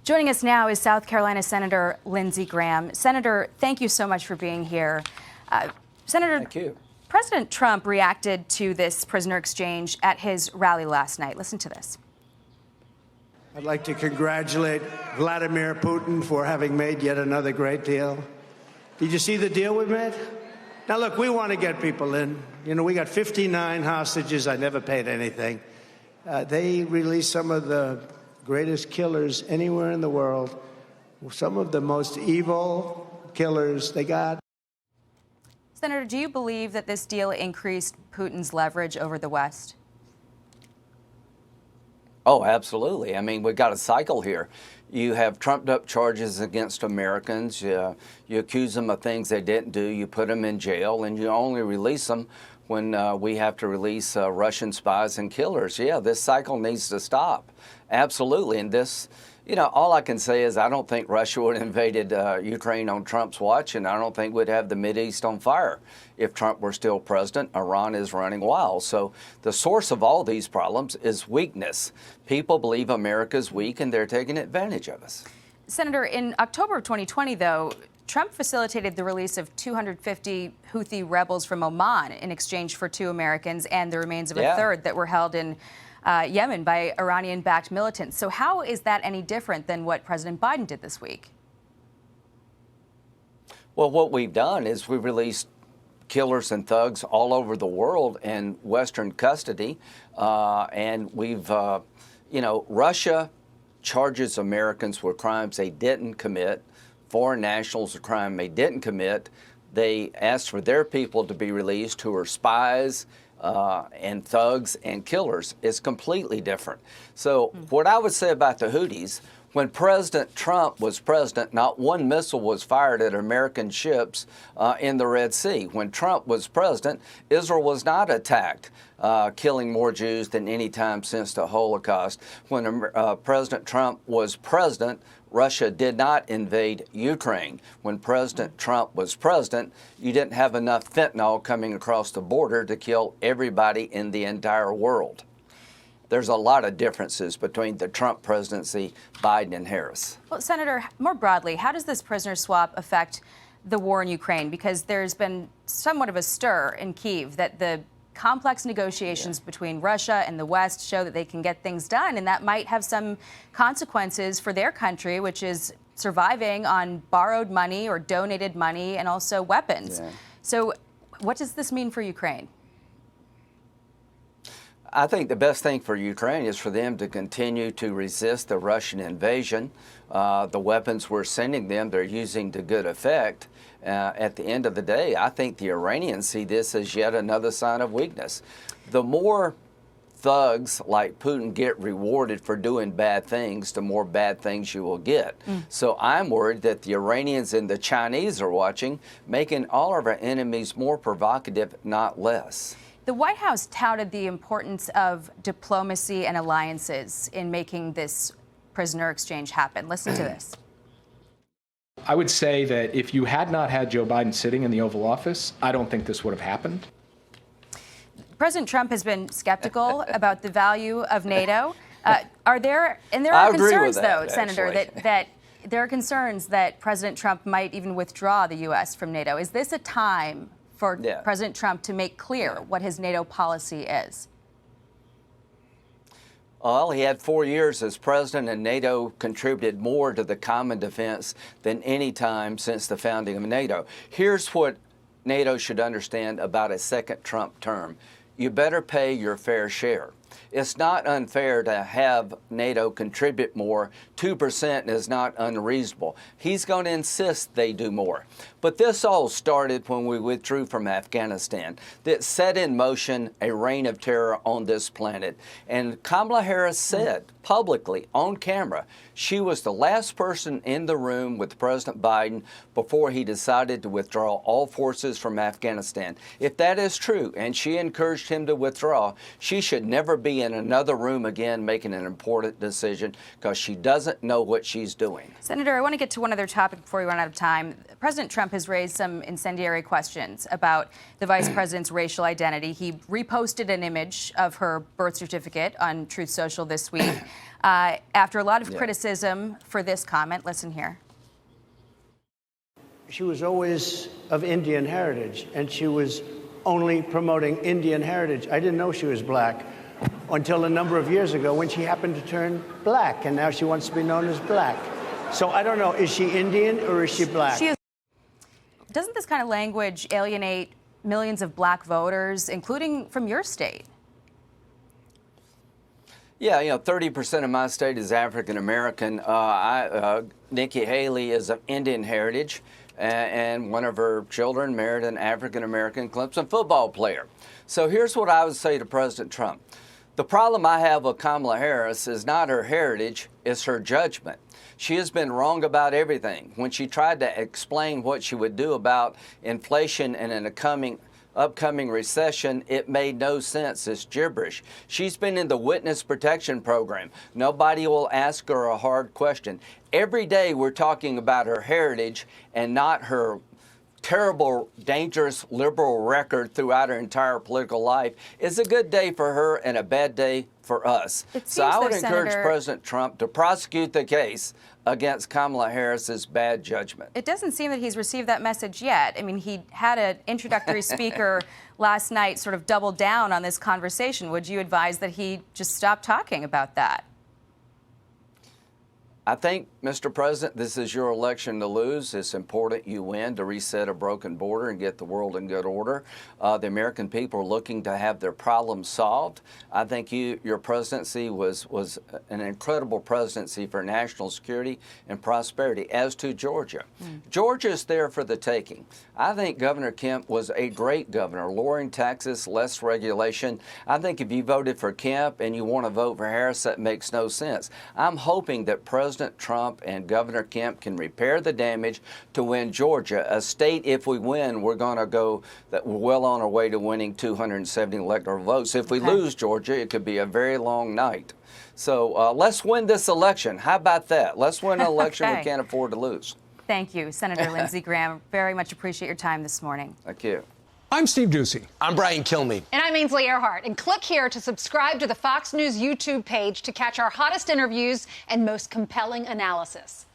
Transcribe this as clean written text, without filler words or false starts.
Joining us now is South Carolina Senator Lindsey Graham. Senator, thank you so much for being here. Senator, thank you. President Trump reacted to this prisoner exchange at his rally last night. Listen to this. I'd like to congratulate Vladimir Putin for having made yet another great deal. Did you see the deal we made? Now, look, we want to get people in. You know, we got 59 hostages. I never paid anything. They released some of the greatest killers anywhere in the world, some of the most evil killers they got. Senator, do you believe that this deal increased Putin's leverage over the West? Oh, absolutely. I mean, we've got a cycle here. You have trumped-up charges against Americans. You accuse them of things they didn't do. You put them in jail, and you only release them when we have to release Russian spies and killers. Yeah, this cycle needs to stop. Absolutely. And this, you know, all I can say is I don't think Russia would have invaded Ukraine on Trump's watch, and I don't think we'd have the Mideast on fire if Trump were still president. Iran is running wild. So the source of all these problems is weakness. People believe America's weak, and they're taking advantage of us. Senator, in October of 2020, though, Trump facilitated the release of 250 Houthi rebels from Oman in exchange for 2 Americans and the remains of a third that were held in Yemen by Iranian-backed militants. So how is that any different than what President Biden did this week? Well, what we've done is we've released killers and thugs all over the world in Western custody. And we've, you know, Russia charges Americans with crimes they didn't commit. Foreign nationals, a crime they didn't commit. They asked for their people to be released who are spies and thugs and killers. It's completely different. So what I would say about the Houthis, when President Trump was president, not one missile was fired at American ships in the Red Sea. When Trump was president, Israel was not attacked, killing more Jews than any time since the Holocaust. When President Trump was president, Russia did not invade Ukraine. When President Trump was president, you didn't have enough fentanyl coming across the border to kill everybody in the entire world. There's a lot of differences between the Trump presidency, Biden, and Harris. Well, Senator, more broadly, how does this prisoner swap affect the war in Ukraine? Because there's been somewhat of a stir in Kyiv that the complex negotiations between Russia and the West show that they can get things done, and that might have some consequences for their country, which is surviving on borrowed money or donated money and also weapons. So what does this mean for Ukraine? I think the best thing for Ukraine is for them to continue to resist the Russian invasion. The weapons we're sending them, they're using to good effect. At the end of the day, I think the Iranians see this as yet another sign of weakness. The more thugs like Putin get rewarded for doing bad things, the more bad things you will get. So I'm worried that the Iranians and the Chinese are watching, making all of our enemies more provocative, not less. The White House touted the importance of diplomacy and alliances in making this prisoner exchange happen. Listen to this. I would say that if you had not had Joe Biden sitting in the Oval Office, I don't think this would have happened. President Trump has been skeptical about the value of NATO. There are concerns, though, Senator, that there are concerns that President Trump might even withdraw the U.S. from NATO. Is this a time for President Trump to make clear what his NATO policy is? Well, he had 4 years as president, and NATO contributed more to the common defense than any time since the founding of NATO. Here's what NATO should understand about a second Trump term. You better pay your fair share. It's not unfair to have NATO contribute more. 2% is not unreasonable. He's going to insist they do more. But this all started when we withdrew from Afghanistan. That set in motion a reign of terror on this planet. And Kamala Harris said publicly on camera she was the last person in the room with President Biden before he decided to withdraw all forces from Afghanistan. If that is true, and she encouraged him to withdraw, she should never be in another room again making an important decision because she doesn't know what she's doing. Senator, I want to get to one other topic before we run out of time. President Trump has raised some incendiary questions about the vice president's racial identity. He reposted an image of her birth certificate on Truth Social this week after a lot of criticism for this comment. Listen here. She was always of Indian heritage, and she was only promoting Indian heritage. I didn't know she was black until a number of years ago when she happened to turn black, and now she wants to be known as black. So I don't know, is she Indian or is she black? She is. Doesn't this kind of language alienate millions of black voters, including from your state? Yeah, 30% of my state is African American. Nikki Haley is of Indian heritage, and one of her children married an African American Clemson football player. So here's what I would say to President Trump. The problem I have with Kamala Harris is not her heritage, it's her judgment. She has been wrong about everything. When she tried to explain what she would do about inflation and an upcoming recession, it made no sense. It's gibberish. She's been in the witness protection program. Nobody will ask her a hard question. Every day we're talking about her heritage and not her terrible, dangerous liberal record throughout her entire political life. Is a good day for her and a bad day for us. So I would encourage President Trump to prosecute the case against Kamala Harris's bad judgment. It doesn't seem that he's received that message yet. I mean, he had an introductory speaker last night sort of double down on this conversation. Would you advise that he just stop talking about that? I think, Mr. President, this is your election to lose. It's important you win to reset a broken border and get the world in good order. The American people are looking to have their problems solved. I think your presidency was an incredible presidency for national security and prosperity, as to Georgia. Georgia is there for the taking. I think Governor Kemp was a great governor, lowering taxes, less regulation. I think if you voted for Kemp and you want to vote for Harris, that makes no sense. I'm hoping that President Trump and Governor Kemp can repair the damage to win Georgia, a state, if we win, we're going to go that we're well on our way to winning 270 electoral votes. If we lose Georgia, it could be a very long night. So let's win this election. How about that? Let's win an election we can't afford to lose. Thank you, Senator Lindsey Graham. Very much appreciate your time this morning. Thank you. I'm Steve Ducey. I'm Brian Kilmeade. And I'm Ainsley Earhart. And click here to subscribe to the Fox News YouTube page to catch our hottest interviews and most compelling analysis.